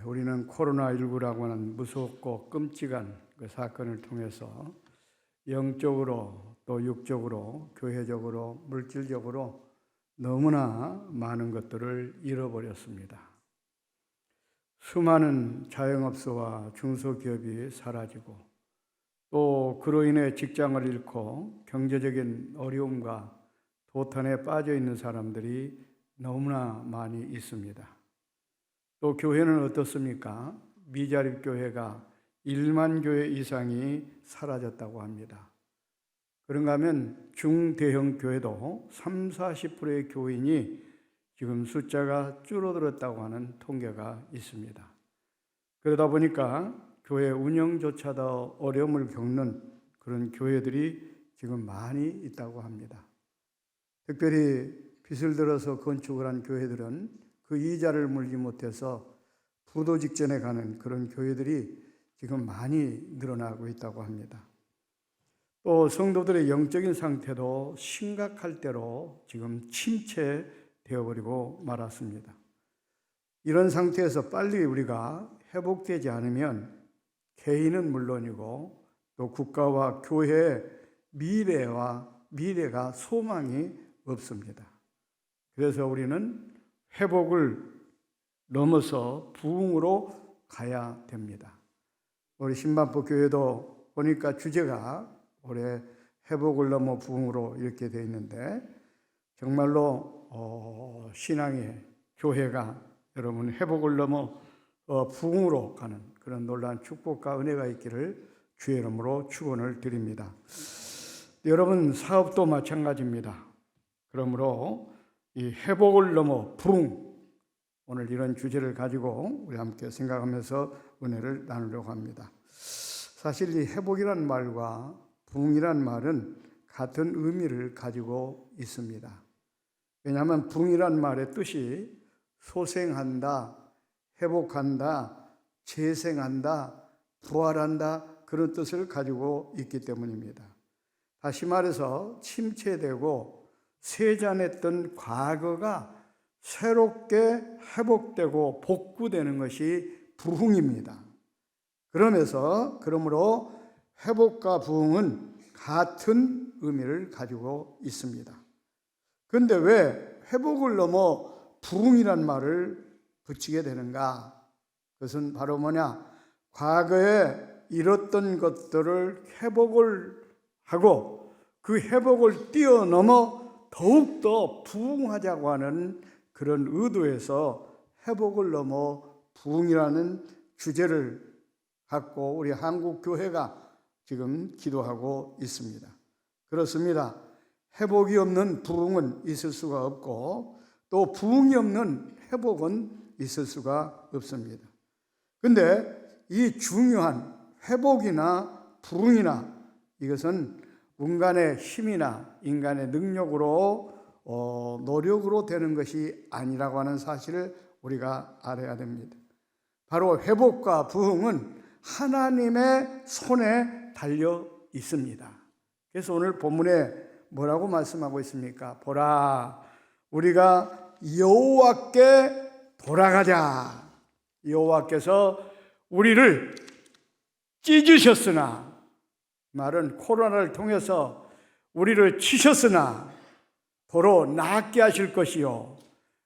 우리는 코로나19라고 하는 무섭고 끔찍한 그 사건을 통해서 영적으로 또 육적으로 교회적으로 물질적으로 너무나 많은 것들을 잃어버렸습니다. 수많은 자영업소와 중소기업이 사라지고 또 그로 인해 직장을 잃고 경제적인 어려움과 도탄에 빠져 있는 사람들이 너무나 많이 있습니다. 또 교회는 어떻습니까? 미자립 교회가 1만 교회 이상이 사라졌다고 합니다. 그런가 하면 중대형 교회도 30-40%의 교인이 지금 숫자가 줄어들었다고 하는 통계가 있습니다. 그러다 보니까 교회 운영조차도 어려움을 겪는 그런 교회들이 지금 많이 있다고 합니다. 특별히 빚을 들어서 건축을 한 교회들은 그 이자를 물지 못해서 부도 직전에 가는 그런 교회들이 지금 많이 늘어나고 있다고 합니다. 또 성도들의 영적인 상태도 심각할 대로 지금 침체되어버리고 말았습니다. 이런 상태에서 빨리 우리가 회복되지 않으면 개인은 물론이고 또 국가와 교회의 미래가 소망이 없습니다. 그래서 우리는 회복을 넘어서 부흥으로 가야 됩니다. 우리 신반포 교회도 보니까 주제가 올해 회복을 넘어 부흥으로 이렇게 되어 있는데 정말로 신앙의 교회가 여러분 회복을 넘어 부흥으로 가는 그런 놀라운 축복과 은혜가 있기를 주의 이름으로 축원을 드립니다. 여러분 사업도 마찬가지입니다. 그러므로 이 회복을 넘어 부흥, 오늘 이런 주제를 가지고 우리 함께 생각하면서 은혜를 나누려고 합니다. 사실 이 회복이란 말과 부흥이란 말은 같은 의미를 가지고 있습니다. 왜냐하면 부흥이란 말의 뜻이 소생한다, 회복한다, 재생한다, 부활한다 그런 뜻을 가지고 있기 때문입니다. 다시 말해서 침체되고 세잔했던 과거가 새롭게 회복되고 복구되는 것이 부흥입니다. 그러므로 회복과 부흥은 같은 의미를 가지고 있습니다. 그런데 왜 회복을 넘어 부흥이란 말을 붙이게 되는가? 그것은 바로 과거에 잃었던 것들을 회복을 하고 그 회복을 뛰어넘어 더욱더 부흥하자고 하는 그런 의도에서 회복을 넘어 부흥이라는 주제를 갖고 우리 한국 교회가 지금 기도하고 있습니다. 그렇습니다. 회복이 없는 부흥은 있을 수가 없고 또 부흥이 없는 회복은 있을 수가 없습니다. 그런데 이 중요한 회복이나 부흥이나 이것은 인간의 힘이나 인간의 능력으로 노력으로 되는 것이 아니라고 하는 사실을 우리가 알아야 됩니다. 바로 회복과 부흥은 하나님의 손에 달려 있습니다. 그래서 오늘 본문에 뭐라고 말씀하고 있습니까? 보라, 우리가 여호와께 돌아가자. 여호와께서 우리를 찢으셨으나, 말은 코로나를 통해서 우리를 치셨으나 도로 낫게 하실 것이요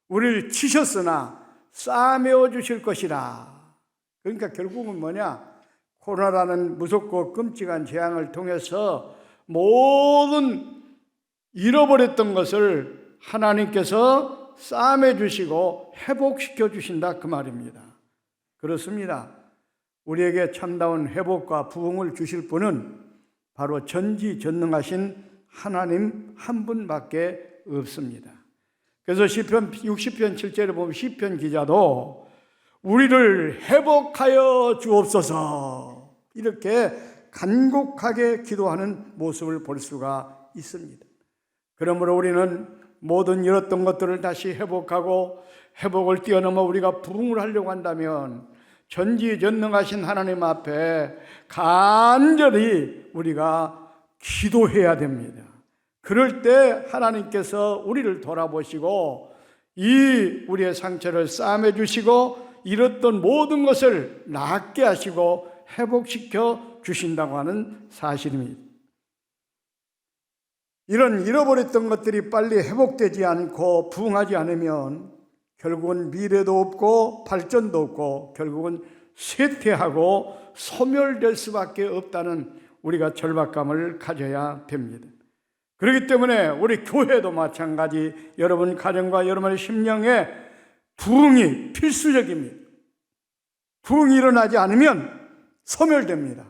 우리를 치셨으나 싸매어 주실 것이라. 그러니까 결국은 코로나라는 무섭고 끔찍한 재앙을 통해서 모든 잃어버렸던 것을 하나님께서 싸매 주시고 회복시켜 주신다 그 말입니다. 그렇습니다. 우리에게 참다운 회복과 부흥을 주실 분은 바로 전지전능하신 하나님 한 분밖에 없습니다. 그래서 시편 60편 7절에 보면 시편 기자도 우리를 회복하여 주옵소서 이렇게 간곡하게 기도하는 모습을 볼 수가 있습니다. 그러므로 우리는 모든 잃었던 것들을 다시 회복하고 회복을 뛰어넘어 우리가 부흥을 하려고 한다면 전지전능하신 하나님 앞에 간절히 우리가 기도해야 됩니다. 그럴 때 하나님께서 우리를 돌아보시고 이 우리의 상처를 싸매 주시고 잃었던 모든 것을 낫게 하시고 회복시켜 주신다고 하는 사실입니다. 이런 잃어버렸던 것들이 빨리 회복되지 않고 부흥하지 않으면 결국은 미래도 없고 발전도 없고 결국은 쇠퇴하고 소멸될 수밖에 없다는 우리가 절박감을 가져야 됩니다. 그렇기 때문에 우리 교회도 마찬가지 여러분 가정과 여러분의 심령에 부흥이 필수적입니다. 부흥이 일어나지 않으면 소멸됩니다.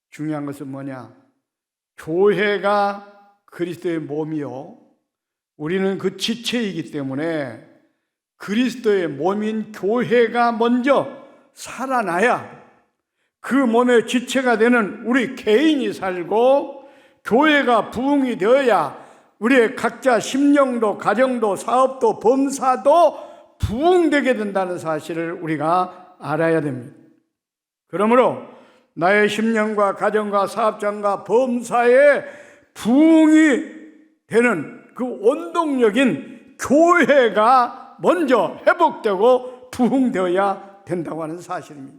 중요한 것은 뭐냐? 교회가 그리스도의 몸이요, 우리는 그 지체이기 때문에 그리스도의 몸인 교회가 먼저 살아나야 그 몸의 지체가 되는 우리 개인이 살고, 교회가 부흥이 되어야 우리의 각자 심령도 가정도 사업도 범사도 부흥되게 된다는 사실을 우리가 알아야 됩니다. 그러므로 나의 심령과 가정과 사업장과 범사에 부흥이 되는 그 원동력인 교회가 먼저 회복되고 부흥되어야 된다고 하는 사실입니다.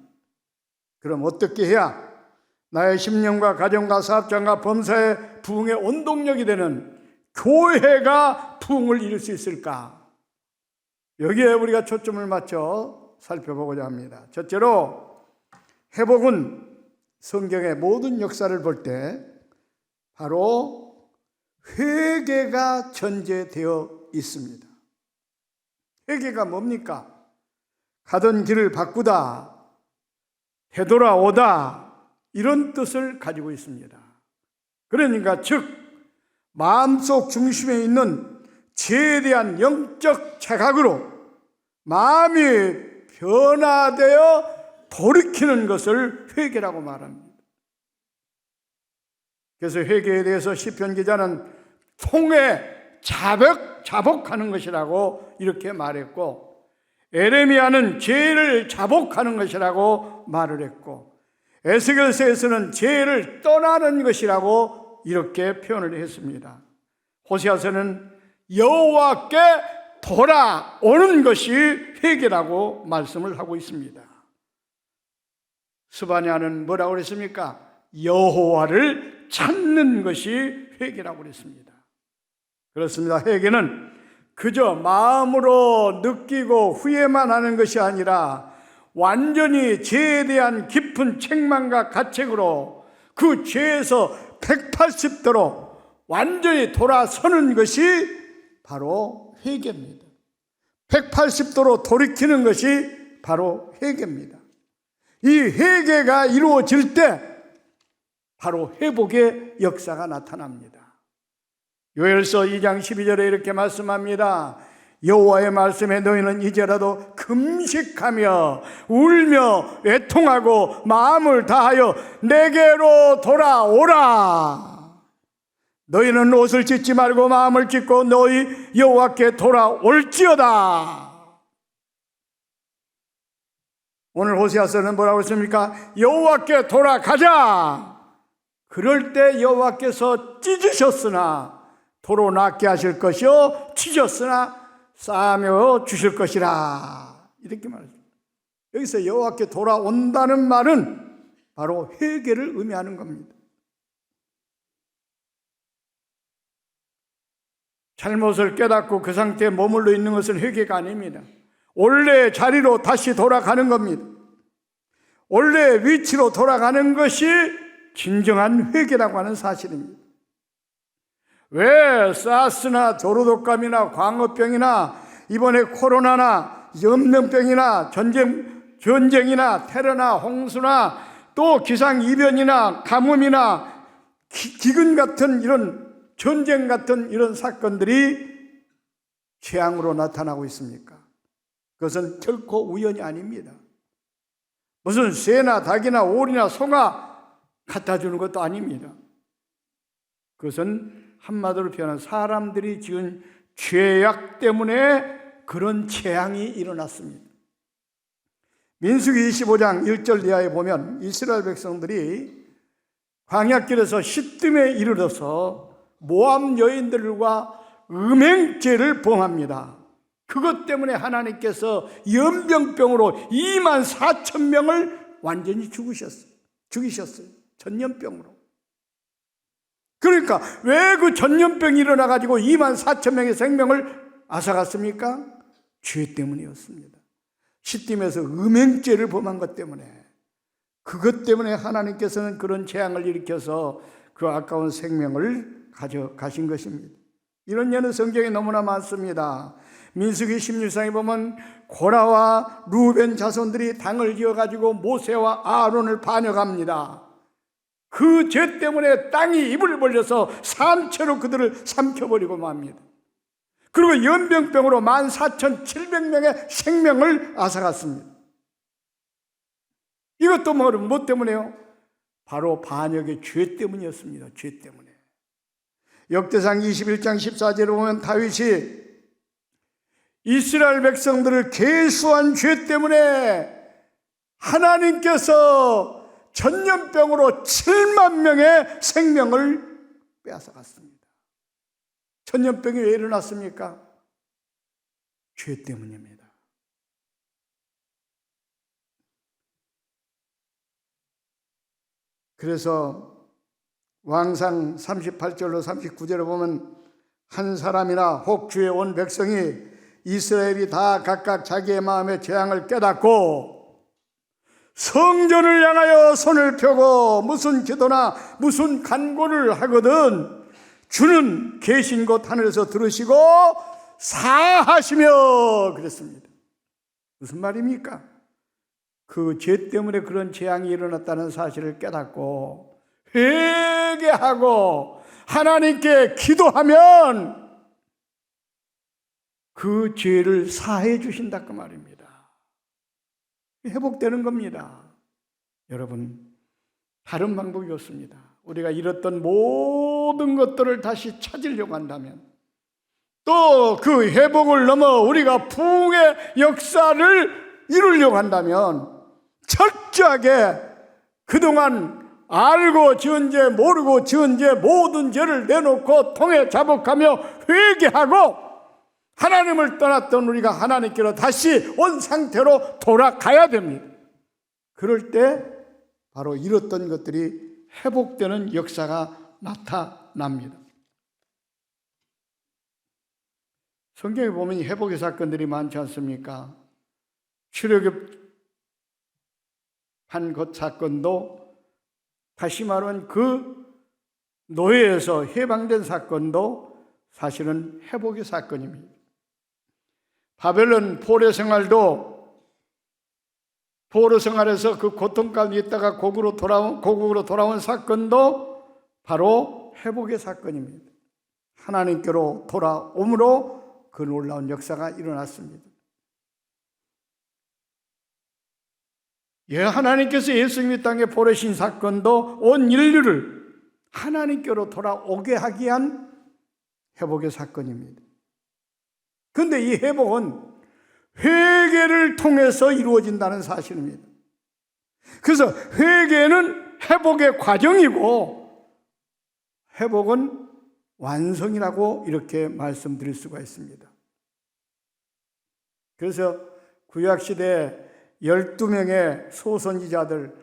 그럼 어떻게 해야 나의 심령과 가정과 사업장과 범사의 부흥의 원동력이 되는 교회가 부흥을 이룰 수 있을까? 여기에 우리가 초점을 맞춰 살펴보고자 합니다. 첫째로, 회복은 성경의 모든 역사를 볼 때 바로 회개가 전제되어 있습니다. 회개가 뭡니까? 가던 길을 바꾸다, 되돌아오다, 이런 뜻을 가지고 있습니다. 그러니까 즉 마음속 중심에 있는 죄에 대한 영적 자각으로 마음이 변화되어 돌이키는 것을 회개라고 말합니다. 그래서 회개에 대해서 시편 기자는 통해 자복하는 것이라고 이렇게 말했고, 에레미야는 죄를 자복하는 것이라고 말을 했고, 에스겔서에서는 죄를 떠나는 것이라고 이렇게 표현을 했습니다. 호세아서는 여호와께 돌아오는 것이 회개라고 말씀을 하고 있습니다. 스바냐는 뭐라고 그랬습니까? 여호와를 찾는 것이 회개라고 그랬습니다. 그렇습니다. 회개는 그저 마음으로 느끼고 후회만 하는 것이 아니라 완전히 죄에 대한 깊은 책망과 가책으로 그 죄에서 180도로 완전히 돌아서는 것이 바로 회개입니다. 180도로 돌이키는 것이 바로 회개입니다. 이 회개가 이루어질 때 바로 회복의 역사가 나타납니다. 요엘서 2장 12절에 이렇게 말씀합니다. 여호와의 말씀에 너희는 이제라도 금식하며 울며 애통하고 마음을 다하여 내게로 돌아오라. 너희는 옷을 찢지 말고 마음을 찢고 너희 여호와께 돌아올지어다. 오늘 호세아서는 뭐라고 했습니까? 여호와께 돌아가자. 그럴 때 여호와께서 찢으셨으나 도로 낫게 하실 것이요 치셨으나 쌓아며 주실 것이라, 이렇게 말했습니다. 여기서 여호와께 돌아온다는 말은 바로 회개를 의미하는 겁니다. 잘못을 깨닫고 그 상태에 머물러 있는 것은 회개가 아닙니다. 원래의 자리로 다시 돌아가는 겁니다. 원래의 위치로 돌아가는 것이 진정한 회개라고 하는 사실입니다. 왜 사스나 도로독감이나 광우병이나 이번에 코로나나 염병이나 전쟁이나 테러나 홍수나 또 기상이변이나 가뭄이나 기근 같은 이런 전쟁 같은 이런 사건들이 재앙으로 나타나고 있습니까? 그것은 결코 우연이 아닙니다. 무슨 새나 닭이나 오리나 소가 갖다 주는 것도 아닙니다. 그것은 한마디로 표현한 사람들이 지은 죄악 때문에 그런 재앙이 일어났습니다. 민수기 25장 1절 이하에 보면 이스라엘 백성들이 광야길에서 시뜸에 이르러서 모압 여인들과 음행죄를 범합니다. 그것 때문에 하나님께서 연병병으로 24,000명을 완전히 죽이셨어요. 전염병으로. 그러니까 왜 그 전염병이 일어나가지고 24,000명의 생명을 앗아갔습니까? 죄 때문이었습니다. 시딤에서 음행죄를 범한 것 때문에, 그것 때문에 하나님께서는 그런 재앙을 일으켜서 그 아까운 생명을 가져가신 것입니다. 이런 예는 성경에 너무나 많습니다. 민수기 16장에 보면 고라와 루벤 자손들이 당을 지어가지고 모세와 아론을 반역합니다. 그 죄 때문에 땅이 입을 벌려서 산채로 그들을 삼켜버리고 맙니다. 그리고 연병병으로 14,700명의 생명을 앗아갔습니다. 이것도 뭐 때문에요? 바로 반역의 죄 때문이었습니다. 죄 때문에. 역대상 21장 14절에 보면 다윗이 이스라엘 백성들을 계수한 죄 때문에 하나님께서 전염병으로 7만 명의 생명을 빼앗아갔습니다. 전염병이 왜 일어났습니까? 죄 때문입니다. 그래서 왕상 38절로 39절에 보면 한 사람이나 혹 주에 온 백성이 이스라엘이 다 각각 자기의 마음의 재앙을 깨닫고 성전을 향하여 손을 펴고 무슨 기도나 무슨 간구를 하거든 주는 계신 곳 하늘에서 들으시고 사하시며 그랬습니다. 무슨 말입니까? 그 죄 때문에 그런 재앙이 일어났다는 사실을 깨닫고 회개하고 하나님께 기도하면 그 죄를 사해 주신다 그 말입니다. 회복되는 겁니다. 여러분, 다른 방법이 없습니다. 우리가 잃었던 모든 것들을 다시 찾으려고 한다면, 또 그 회복을 넘어 우리가 부흥의 역사를 이루려고 한다면 철저하게 그동안 알고 지은 죄, 모르고 지은 죄, 모든 죄를 내놓고 통해 자복하며 회개하고 하나님을 떠났던 우리가 하나님께로 다시 온 상태로 돌아가야 됩니다. 그럴 때 바로 잃었던 것들이 회복되는 역사가 나타납니다. 성경에 보면 회복의 사건들이 많지 않습니까? 출애굽한 것 사건도, 다시 말하면 그 노예에서 해방된 사건도 사실은 회복의 사건입니다. 바벨론 포로 생활도 포로 생활에서 그 고통 가운데 있다가 고국으로 돌아온 사건도 바로 회복의 사건입니다. 하나님께로 돌아옴으로 그 놀라운 역사가 일어났습니다. 하나님께서 예수님이 땅에 보내신 사건도 온 인류를 하나님께로 돌아오게 하기 위한 회복의 사건입니다. 그런데 이 회복은 회개를 통해서 이루어진다는 사실입니다. 그래서 회개는 회복의 과정이고 회복은 완성이라고 이렇게 말씀드릴 수가 있습니다. 그래서 구약시대에 12명의 소선지자들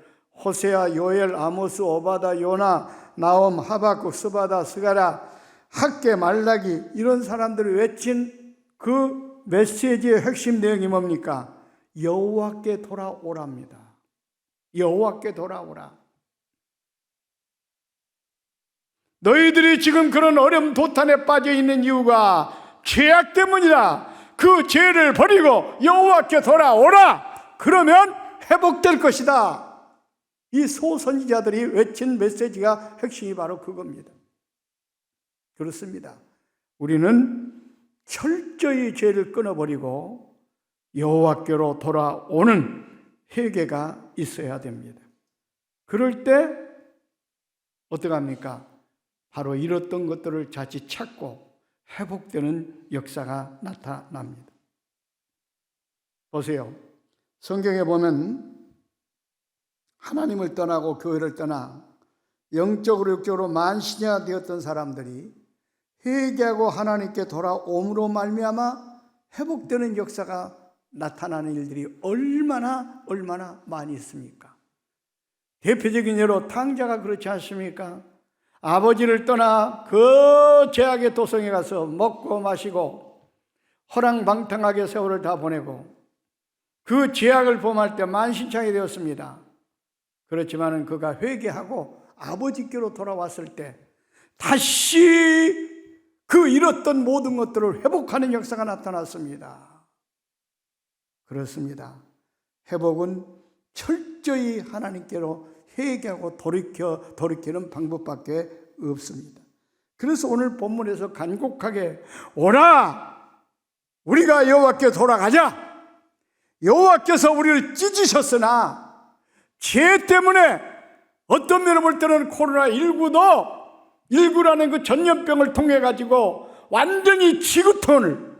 호세아, 요엘, 아모스, 오바다, 요나, 나홈, 하박국, 스바다, 스가랴, 학개, 말라기 이런 사람들이 외친 그 메시지의 핵심 내용이 뭡니까? 여호와께 돌아오랍니다. 여호와께 돌아오라. 너희들이 지금 그런 어려움 도탄에 빠져 있는 이유가 죄악 때문이다. 그 죄를 버리고 여호와께 돌아오라. 그러면 회복될 것이다. 이 소선지자들이 외친 메시지가 핵심이 바로 그겁니다. 그렇습니다. 우리는 철저히 죄를 끊어버리고 여호와께로 돌아오는 회개가 있어야 됩니다. 그럴 때 어떻게 합니까? 바로 잃었던 것들을 다시 찾고 회복되는 역사가 나타납니다. 보세요. 성경에 보면 하나님을 떠나고 교회를 떠나 영적으로 육적으로 만신이나 되었던 사람들이 회개하고 하나님께 돌아옴으로 말미암아 회복되는 역사가 나타나는 일들이 얼마나 많이 있습니까? 대표적인 예로 탕자가 그렇지 않습니까? 아버지를 떠나 그 죄악의 도성에 가서 먹고 마시고 허랑방탕하게 세월을 다 보내고 그 죄악을 범할 때 만신창이 되었습니다. 그렇지만은 그가 회개하고 아버지께로 돌아왔을 때 다시 그 잃었던 모든 것들을 회복하는 역사가 나타났습니다. 그렇습니다. 회복은 철저히 하나님께로 회개하고 돌이키는 방법밖에 없습니다. 그래서 오늘 본문에서 간곡하게 오라! 우리가 여호와께 돌아가자! 여호와께서 우리를 찢으셨으나 죄 때문에 어떤 면을 볼 때는 코로나19라는 그 전염병을 통해 가지고 완전히 지구촌을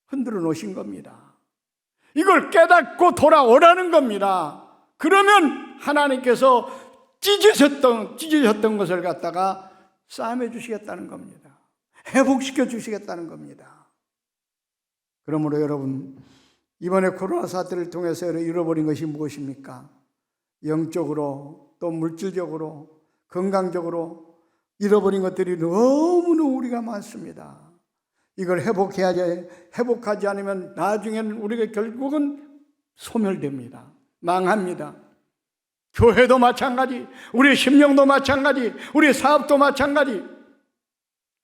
흔들어 놓으신 겁니다. 이걸 깨닫고 돌아오라는 겁니다. 그러면 하나님께서 찢으셨던 것을 갖다가 싸매 주시겠다는 겁니다. 회복시켜 주시겠다는 겁니다. 그러므로 여러분, 이번에 코로나 사태를 통해서 잃어버린 것이 무엇입니까? 영적으로 또 물질적으로 건강적으로 잃어버린 것들이 너무너무 우리가 많습니다. 이걸 회복하지 않으면 나중에는 우리가 결국은 소멸됩니다. 망합니다. 교회도 마찬가지, 우리 심령도 마찬가지, 우리 사업도 마찬가지.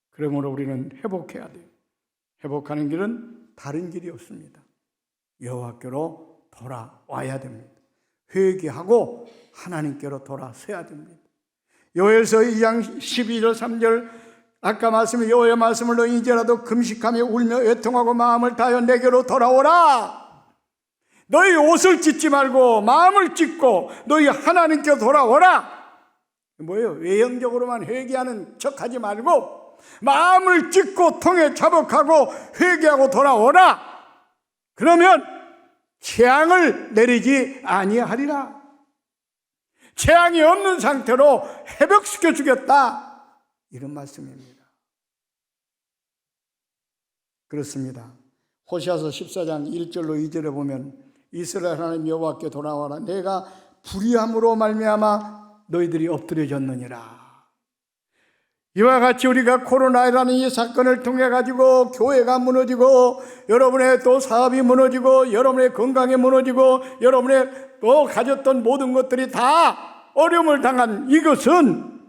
그러므로 우리는 회복해야 돼요. 회복하는 길은 다른 길이 없습니다. 여호와께로 돌아와야 됩니다. 회개하고 하나님께로 돌아서야 됩니다. 요엘서 2장 12절 3절 아까 말씀에 여호와의 말씀을 너희 이제라도 금식하며 울며 애통하고 마음을 다하여 내게로 돌아오라. 너희 옷을 찢지 말고 마음을 찢고 너희 하나님께 돌아오라. 뭐예요? 외형적으로만 회개하는 척하지 말고 마음을 찢고 통에 자복하고 회개하고 돌아오라. 그러면 재앙을 내리지 아니하리라. 재앙이 없는 상태로 회복시켜 주겠다, 이런 말씀입니다. 그렇습니다. 호시아서 14장 1절로 2절에 보면 이스라엘 하나님 여호와께 돌아와라. 내가 불의함으로 말미암아 너희들이 엎드려졌느니라. 이와 같이 우리가 코로나라는 이 사건을 통해 가지고 교회가 무너지고 여러분의 또 사업이 무너지고 여러분의 건강이 무너지고 여러분의 또 가졌던 모든 것들이 다 어려움을 당한 이것은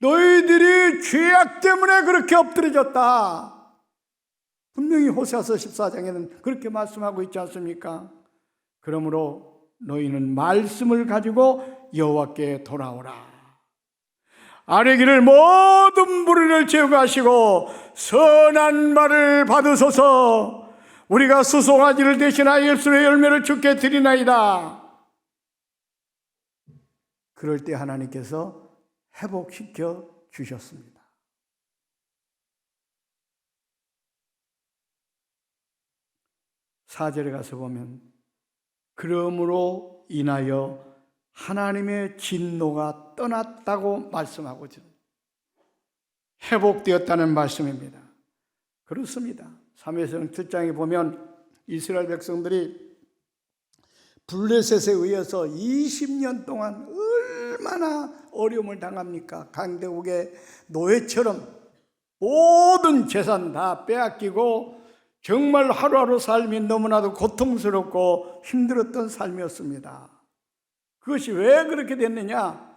너희들이 죄악 때문에 그렇게 엎드려졌다. 분명히 호세아서 14장에는 그렇게 말씀하고 있지 않습니까? 그러므로 너희는 말씀을 가지고 여호와께 돌아오라. 아뢰기를 모든 무리를 제거하시고 선한 말을 받으소서. 우리가 수송아지를 대신하여 엽술의 열매를 주께 드리나이다. 그럴 때 하나님께서 회복시켜 주셨습니다. 사절에 가서 보면 그러므로 인하여 하나님의 진노가 떠났다고 말씀하고 있습니다. 회복되었다는 말씀입니다. 그렇습니다. 사무엘상 7장에 보면 이스라엘 백성들이 블레셋에 의해서 20년 동안 얼마나 어려움을 당합니까? 강대국의 노예처럼 모든 재산 다 빼앗기고 정말 하루하루 삶이 너무나도 고통스럽고 힘들었던 삶이었습니다. 그것이 왜 그렇게 됐느냐?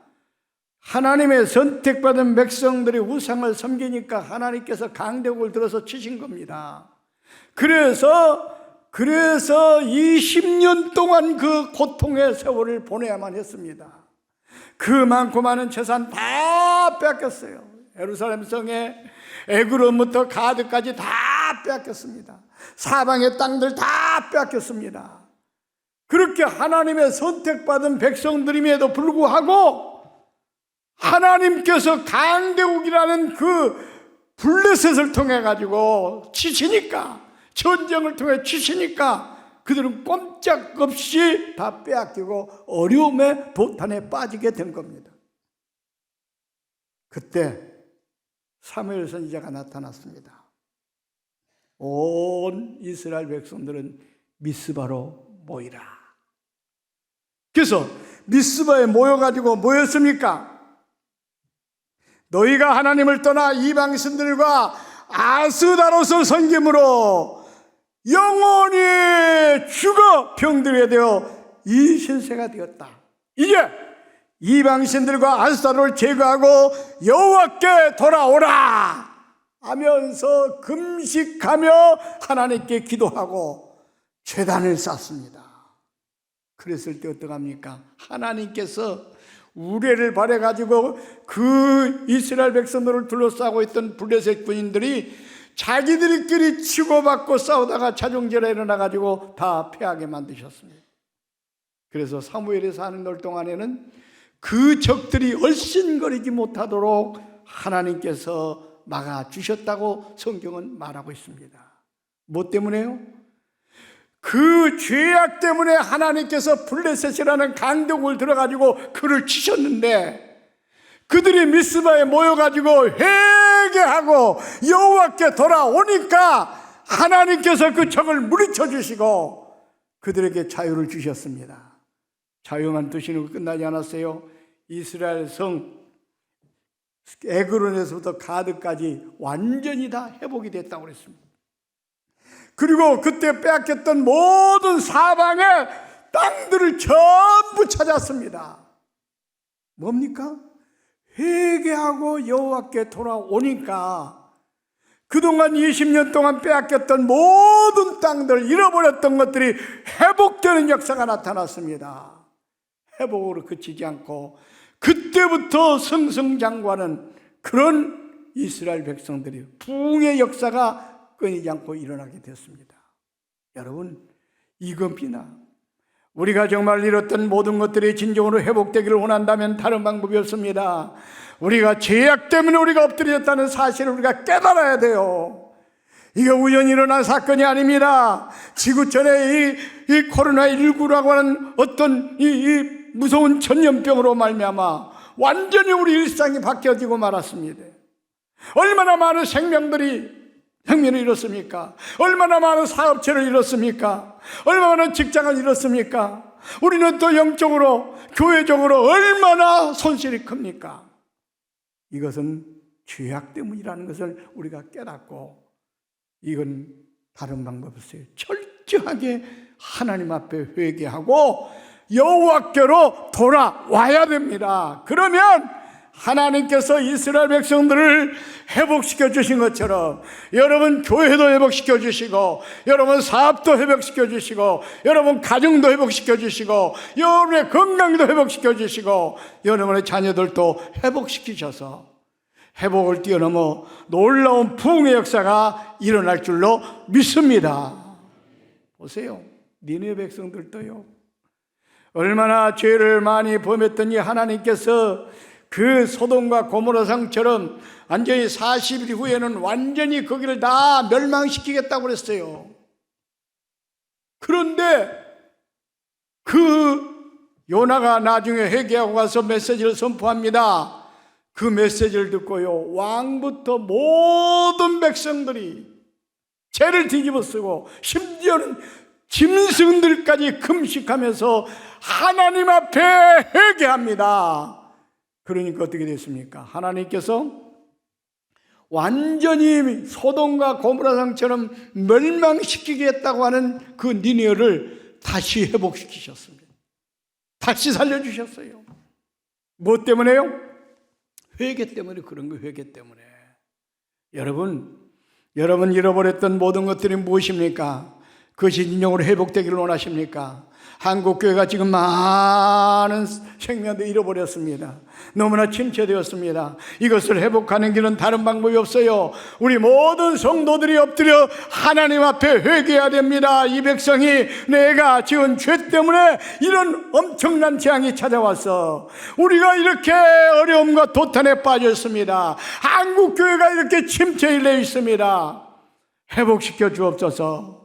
하나님의 선택받은 백성들이 우상을 섬기니까 하나님께서 강대국을 들어서 치신 겁니다. 그래서 20년 동안 그 고통의 세월을 보내야만 했습니다. 그 많고 많은 재산 다 뺏겼어요. 예루살렘 성에 에그론부터 가드까지 다 뺏겼습니다. 사방의 땅들 다 뺏겼습니다. 그렇게 하나님의 선택받은 백성들임에도 불구하고 하나님께서 강대국이라는 그 블레셋을 통해 가지고 치시니까, 전쟁을 통해 치시니까 그들은 꼼짝없이 다 빼앗기고 어려움의 도탄에 빠지게 된 겁니다. 그때 사무엘 선지자가 나타났습니다. 온 이스라엘 백성들은 미스바로 모이라. 그래서 미스바에 모여가지고 뭐였습니까? 너희가 하나님을 떠나 이방신들과 아스다롯을 섬김으로 영원히 죽어 병들게 되어 이 신세가 되었다. 이제 이방신들과 아스다롯을 제거하고 여호와께 돌아오라 하면서 금식하며 하나님께 기도하고 제단을 쌓습니다. 그랬을 때 어떡합니까? 하나님께서 우레를 발해가지고 그 이스라엘 백성들을 둘러싸고 있던 블레셋 군인들이 자기들끼리 치고받고 싸우다가 자중질에 일어나가지고 다 패하게 만드셨습니다. 그래서 사무엘에서 하는 날 동안에는 그 적들이 얼씬거리지 못하도록 하나님께서 막아주셨다고 성경은 말하고 있습니다. 뭐 때문에요? 그 죄악 때문에 하나님께서 블레셋이라는 강독을 들어가지고 그를 치셨는데 그들이 미스바에 모여가지고 회개하고 여호와께 돌아오니까 하나님께서 그 적을 물리쳐 주시고 그들에게 자유를 주셨습니다. 자유만 두시는 거 끝나지 않았어요. 이스라엘 성 에그론에서부터 가드까지 완전히 다 회복이 됐다고 그랬습니다. 그리고 그때 빼앗겼던 모든 사방의 땅들을 전부 찾았습니다. 뭡니까? 회개하고 여호와께 돌아오니까 그동안 20년 동안 빼앗겼던 모든 땅들, 잃어버렸던 것들이 회복되는 역사가 나타났습니다. 회복으로 그치지 않고 그때부터 승승장구하는 그런 이스라엘 백성들이 부흥의 역사가 끊이지 않고 일어나게 됐습니다. 여러분, 이겁니다. 우리가 정말 잃었던 모든 것들이 진정으로 회복되기를 원한다면 다른 방법이 없습니다. 우리가 죄악 때문에 우리가 엎드렸다는 사실을 우리가 깨달아야 돼요. 이게 우연히 일어난 사건이 아닙니다. 지구촌에 이 코로나19라고 하는 어떤 이 무서운 전염병으로 말미암아 완전히 우리 일상이 바뀌어지고 말았습니다. 얼마나 많은 생명들이 생명을 잃었습니까? 얼마나 많은 사업체를 잃었습니까? 얼마나 많은 직장을 잃었습니까? 우리는 또 영적으로 교회적으로 얼마나 손실이 큽니까? 이것은 죄악 때문이라는 것을 우리가 깨닫고 이건 다른 방법이 없어요. 철저하게 하나님 앞에 회개하고 여호와께로 돌아와야 됩니다. 그러면 하나님께서 이스라엘 백성들을 회복시켜 주신 것처럼 여러분 교회도 회복시켜 주시고 여러분 사업도 회복시켜 주시고 여러분 가정도 회복시켜 주시고 여러분의 건강도 회복시켜 주시고 여러분의 자녀들도 회복시키셔서 회복을 뛰어넘어 놀라운 부흥의 역사가 일어날 줄로 믿습니다. 보세요. 니네 백성들도요. 얼마나 죄를 많이 범했더니 하나님께서 그 소돔과 고모라 성처럼 완전히 40일 후에는 완전히 거기를 다 멸망시키겠다고 그랬어요. 그런데 그 요나가 나중에 회개하고 가서 메시지를 선포합니다. 그 메시지를 듣고요, 왕부터 모든 백성들이 죄를 뒤집어 쓰고 심지어는 짐승들까지 금식하면서 하나님 앞에 회개합니다. 그러니까 어떻게 됐습니까? 하나님께서 완전히 소돔과 고모라성처럼 멸망시키겠다고 하는 그 니느웨를 다시 회복시키셨습니다. 다시 살려주셨어요. 뭐 때문에요? 회개 때문에 그런 거예요. 회개 때문에. 여러분 잃어버렸던 모든 것들이 무엇입니까? 그것이 진정으로 회복되기를 원하십니까? 한국교회가 지금 많은 생명도 잃어버렸습니다. 너무나 침체되었습니다. 이것을 회복하는 길은 다른 방법이 없어요. 우리 모든 성도들이 엎드려 하나님 앞에 회개해야 됩니다. 이 백성이 내가 지은 죄 때문에 이런 엄청난 재앙이 찾아왔어. 우리가 이렇게 어려움과 도탄에 빠졌습니다. 한국교회가 이렇게 침체에 일려 있습니다. 회복시켜 주옵소서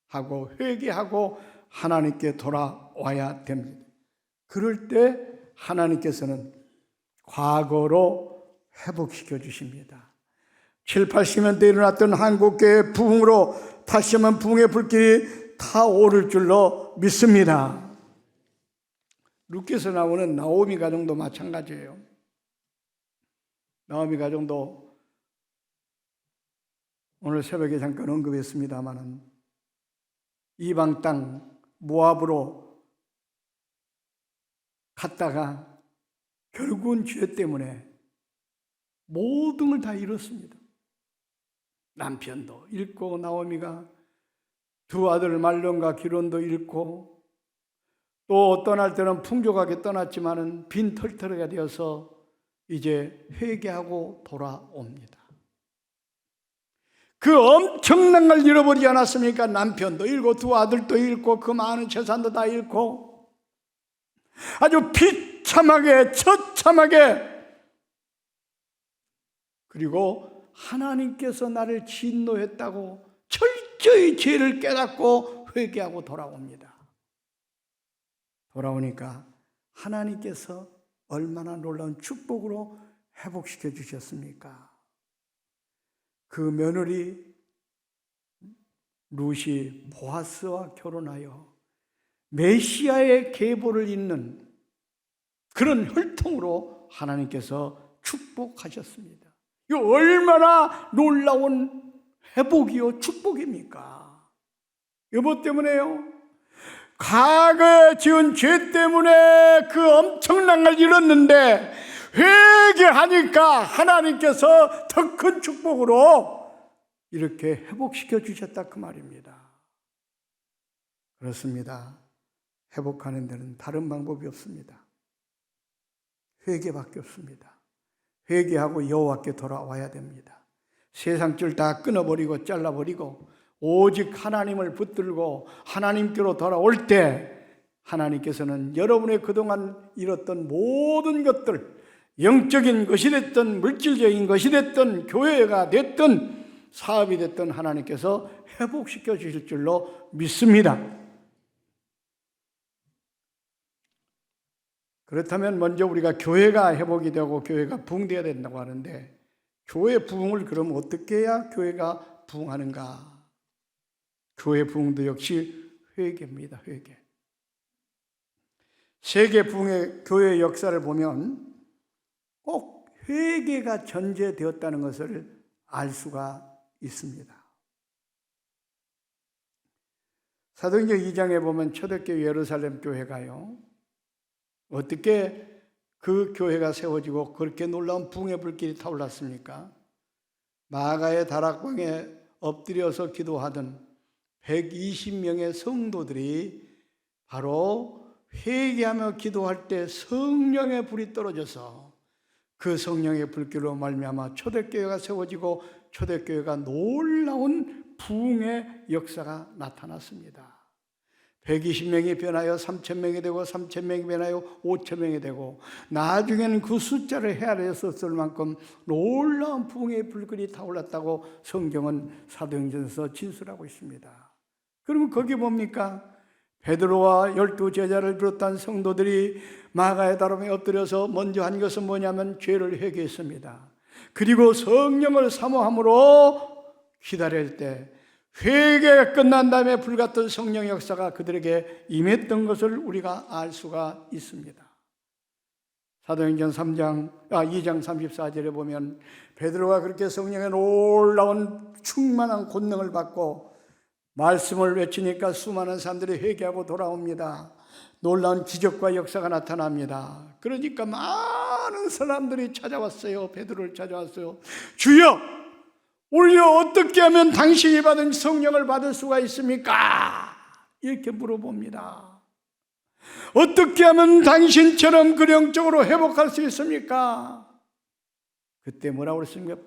하고 회개하고 하나님께 돌아와야 됩니다. 그럴 때 하나님께서는 과거로 회복시켜 주십니다. 7, 80년대 일어났던 한국교회 부흥으로 다시 한번 부흥의 불길이 타오를 줄로 믿습니다. 룻기에서 나오는 나오미 가정도 마찬가지예요. 나오미 가정도 오늘 새벽에 잠깐 언급했습니다마는 이방 땅 모압으로 갔다가 결국은 죄 때문에 모든 걸 다 잃었습니다. 남편도 잃고 나오미가 두 아들 말론과 기론도 잃고 또 떠날 때는 풍족하게 떠났지만은 빈털터리가 되어서 이제 회개하고 돌아옵니다. 그 엄청난 걸 잃어버리지 않았습니까? 남편도 잃고 두 아들도 잃고 그 많은 재산도 다 잃고 아주 비참하게 처참하게, 그리고 하나님께서 나를 진노했다고 철저히 죄를 깨닫고 회개하고 돌아옵니다. 돌아오니까 하나님께서 얼마나 놀라운 축복으로 회복시켜 주셨습니까? 그 며느리 룻이 보아스와 결혼하여 메시아의 계보를 잇는 그런 혈통으로 하나님께서 축복하셨습니다. 이 얼마나 놀라운 회복이요 축복입니까? 여보 때문에요. 과거에 지은 죄 때문에 그 엄청난 걸 잃었는데 회개하니까 하나님께서 더 큰 축복으로 이렇게 회복시켜 주셨다 그 말입니다. 그렇습니다. 회복하는 데는 다른 방법이 없습니다. 회개밖에 없습니다. 회개하고 여호와께 돌아와야 됩니다. 세상 줄 다 끊어버리고 잘라버리고 오직 하나님을 붙들고 하나님께로 돌아올 때 하나님께서는 여러분의 그동안 잃었던 모든 것들, 영적인 것이 됐든 물질적인 것이 됐든 교회가 됐든 사업이 됐든 하나님께서 회복시켜 주실 줄로 믿습니다. 그렇다면 먼저 우리가 교회가 회복이 되고 교회가 부흥되어야 된다고 하는데, 교회 부흥을 그럼 어떻게 해야 교회가 부흥하는가? 교회 부흥도 역시 회개입니다. 회개. 세계 부흥의 교회 역사를 보면 꼭 회개가 전제되었다는 것을 알 수가 있습니다. 사도행전 2장에 보면 초대교회 예루살렘 교회가요, 어떻게 그 교회가 세워지고 그렇게 놀라운 부흥의 불길이 타올랐습니까? 마가의 다락방에 엎드려서 기도하던 120명의 성도들이 바로 회개하며 기도할 때 성령의 불이 떨어져서 그 성령의 불길로 말미암아 초대교회가 세워지고 초대교회가 놀라운 부흥의 역사가 나타났습니다. 120명이 변하여 3,000명이 되고 3,000명이 변하여 5,000명이 되고 나중에는 그 숫자를 헤아렸을 만큼 놀라운 부흥의 불길이 타올랐다고 성경은 사도행전에서 진술하고 있습니다. 그러면 거기 뭡니까? 베드로와 12 제자를 비롯한 성도들이 마가의 다락방에 엎드려서 먼저 한 것은 뭐냐면 죄를 회개했습니다. 그리고 성령을 사모함으로 기다릴 때 회개가 끝난 다음에 불같은 성령의 역사가 그들에게 임했던 것을 우리가 알 수가 있습니다. 사도행전 2장 34절에 보면 베드로가 그렇게 성령의 놀라운 충만한 권능을 받고 말씀을 외치니까 수많은 사람들이 회개하고 돌아옵니다. 놀라운 기적과 역사가 나타납니다. 그러니까 많은 사람들이 찾아왔어요. 베드로를 찾아왔어요. 주여, 우리가 어떻게 하면 당신이 받은 성령을 받을 수가 있습니까? 이렇게 물어봅니다. 어떻게 하면 당신처럼 그 영적으로 회복할 수 있습니까? 그때 뭐라고 그랬습니까?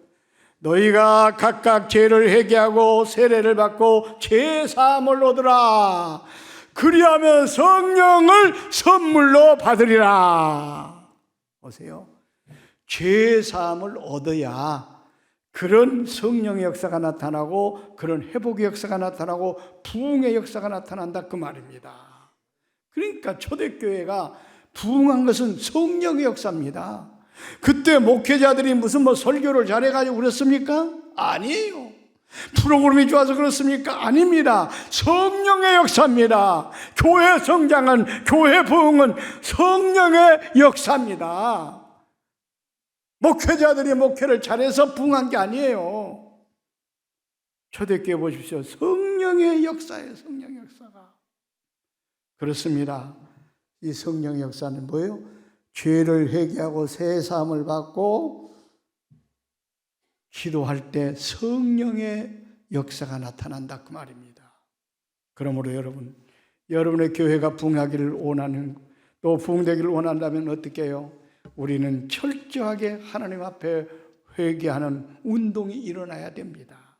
너희가 각각 죄를 회개하고 세례를 받고 죄 사함을 얻으라. 그리하면 성령을 선물로 받으리라. 보세요. 죄 사함을 얻어야 그런 성령의 역사가 나타나고 그런 회복의 역사가 나타나고 부흥의 역사가 나타난다 그 말입니다. 그러니까 초대교회가 부흥한 것은 성령의 역사입니다. 그때 목회자들이 무슨 설교를 잘해가지고 그랬습니까? 아니에요. 프로그램이 좋아서 그렇습니까? 아닙니다. 성령의 역사입니다. 교회 성장은, 교회 부흥은 성령의 역사입니다. 목회자들이 목회를 잘해서 부흥한 게 아니에요. 초대교회 보십시오. 성령의 역사예요. 성령의 역사가. 그렇습니다. 이 성령의 역사는 뭐예요? 죄를 회개하고 새 사함을 받고 기도할 때 성령의 역사가 나타난다 그 말입니다. 그러므로 여러분의 교회가 부흥하기를 원하는, 또 부흥되기를 원한다면 어떻게 해요? 우리는 철저하게 하나님 앞에 회개하는 운동이 일어나야 됩니다.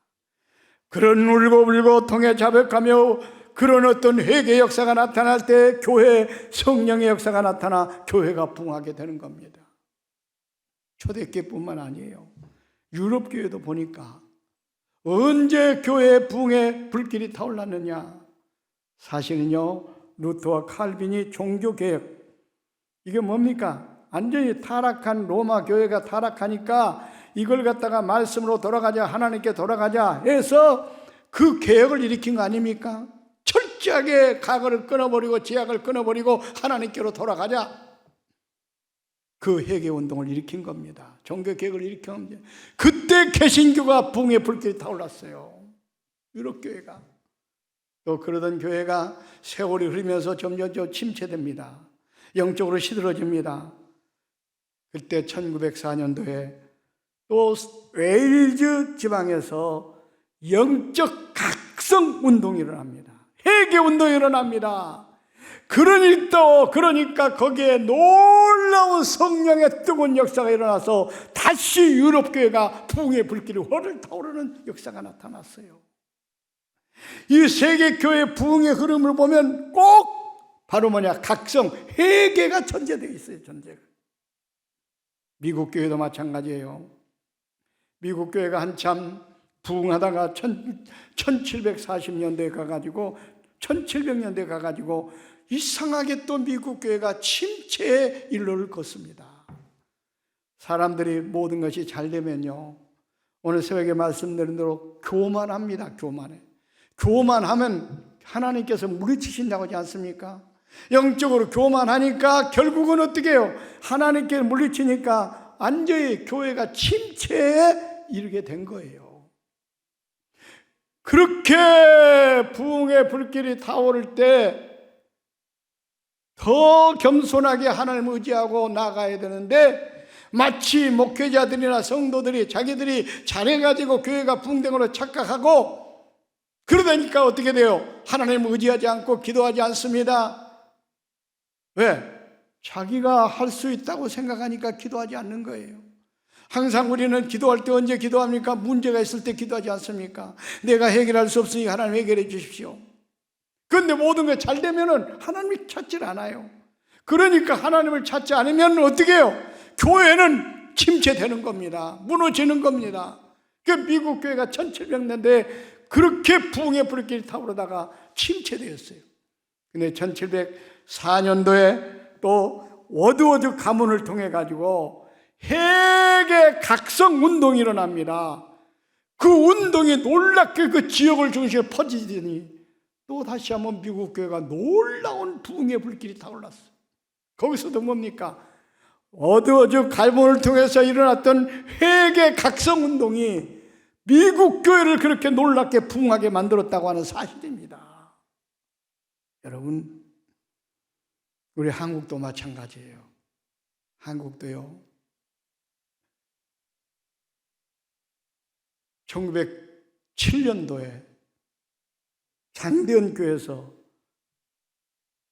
그런 울고 통해 자백하며 그런 어떤 회개 역사가 나타날 때 교회 성령의 역사가 나타나 교회가 부흥하게 되는 겁니다. 초대교회뿐만 아니에요. 유럽 교회도 보니까 언제 교회 부흥의 불길이 타올랐느냐? 사실은요, 루터와 칼빈이 종교개혁, 이게 뭡니까? 완전히 타락한 로마 교회가 타락하니까 이걸 갖다가 말씀으로 돌아가자, 하나님께 돌아가자 해서 그 개혁을 일으킨 거 아닙니까? 철저하게 과거를 끊어버리고 제약을 끊어버리고 하나님께로 돌아가자, 그 회개 운동을 일으킨 겁니다. 종교 개혁을 일으킨 겁니다. 그때 개신교가 부흥의 불길이 타올랐어요. 유럽 교회가. 또 그러던 교회가 세월이 흐르면서 점점 침체됩니다. 영적으로 시들어집니다. 그때 1904년도에 또 웨일즈 지방에서 영적 각성 운동이 일어납니다. 회개 운동이 일어납니다. 그러니까 거기에 놀라운 성령의 뜨거운 역사가 일어나서 다시 유럽 교회가 부흥의 불길이 훨훨 타오르는 역사가 나타났어요. 이 세계 교회 부흥의 흐름을 보면 꼭 바로 뭐냐? 각성, 회개가 전제되어 있어요. 전제가. 미국 교회도 마찬가지예요. 미국 교회가 한참 부흥하다가 1740년대에 가가지고 1700년대에 가가지고 이상하게 또 미국 교회가 침체의 일로를 걷습니다. 사람들이 모든 것이 잘 되면요, 오늘 새벽에 말씀드린 대로 교만합니다. 교만하면 하나님께서 물리치신다고 하지 않습니까? 영적으로 교만하니까 결국은 어떻게 해요? 하나님께 물리치니까 완전히 교회가 침체에 이르게 된 거예요. 그렇게 부흥의 불길이 타오를 때 더 겸손하게 하나님을 의지하고 나가야 되는데, 마치 목회자들이나 성도들이 자기들이 잘해가지고 교회가 부흥된 걸로 착각하고, 그러다니까 어떻게 돼요? 하나님을 의지하지 않고 기도하지 않습니다. 왜? 자기가 할 수 있다고 생각하니까 기도하지 않는 거예요. 항상 우리는 기도할 때 언제 기도합니까? 문제가 있을 때 기도하지 않습니까? 내가 해결할 수 없으니 하나님 해결해 주십시오. 그런데 모든 게 잘 되면은 하나님이 찾질 않아요. 그러니까 하나님을 찾지 않으면 어떻게 해요? 교회는 침체되는 겁니다. 무너지는 겁니다. 그 미국 교회가 1700년대에 그렇게 부흥의 불길이 타오르다가 침체되었어요. 근데 1704년도에 또 워드워드 가문을 통해 가지고 회개 각성 운동이 일어납니다. 그 운동이 놀랍게 그 지역을 중심에 퍼지더니 또 다시 한번 미국 교회가 놀라운 부흥의 불길이 타올랐어요. 거기서도 뭡니까? 워드워드 가문을 통해서 일어났던 회개 각성 운동이 미국 교회를 그렇게 놀랍게 부흥하게 만들었다고 하는 사실입니다. 여러분, 우리 한국도 마찬가지예요. 한국도요, 1907년도에 장대현 교회에서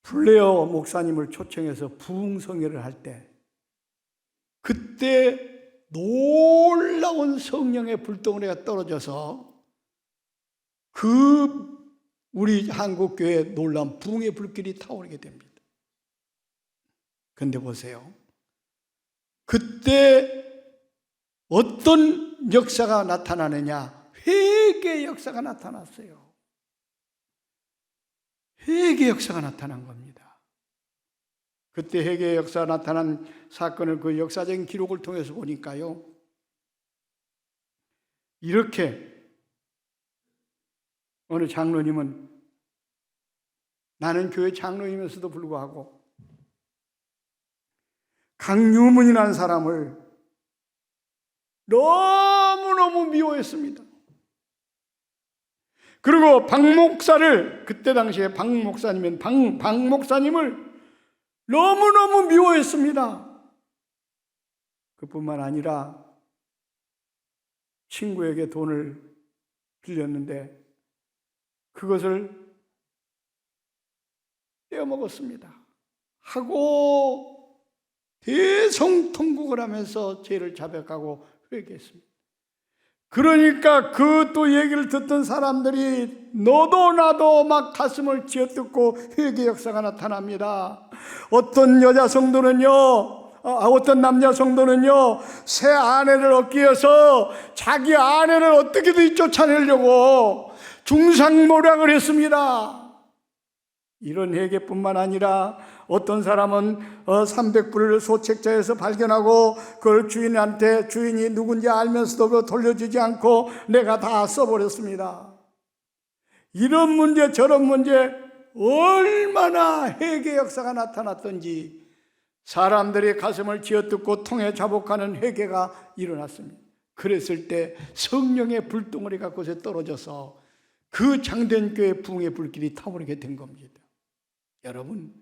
블레어 목사님을 초청해서 부흥성회를 할 때, 그때 놀라운 성령의 불덩어리가 떨어져서 그 우리 한국 교회에 놀라운 부흥의 불길이 타오르게 됩니다. 그런데 보세요, 그때 어떤 역사가 나타나느냐? 회개의 역사가 나타났어요. 회개의 역사가 나타난 겁니다. 그때 회개의 역사가 나타난 사건을 그 역사적인 기록을 통해서 보니까요, 이렇게 어느 장로님은, 나는 교회 장로이면서도 불구하고 강유문이라는 사람을 너무너무 미워했습니다. 그리고 박 목사를, 그때 당시에 박 목사님은 박 목사님을 너무너무 미워했습니다. 그뿐만 아니라 친구에게 돈을 빌렸는데 그것을 떼어먹었습니다. 하고 대성통곡을 하면서 죄를 자백하고 회개했습니다. 그러니까 그 또 얘기를 듣던 사람들이 너도 나도 막 가슴을 쥐어뜯고 회개 역사가 나타납니다. 어떤 여자 성도는요, 어떤 남자 성도는요, 새 아내를 얻기 위해서 자기 아내를 어떻게든 쫓아내려고 중상모략을 했습니다. 이런 회개뿐만 아니라 어떤 사람은 300불을 소책자에서 발견하고 그걸 주인한테, 주인이 누군지 알면서도 돌려주지 않고 내가 다 써버렸습니다. 이런 문제 저런 문제 얼마나 회개 역사가 나타났던지 사람들이 가슴을 쥐어뜯고 통에 자복하는 회개가 일어났습니다. 그랬을 때 성령의 불덩어리가 그곳에 떨어져서 그 장된 교회 부흥의 불길이 타오르게 된 겁니다. 여러분,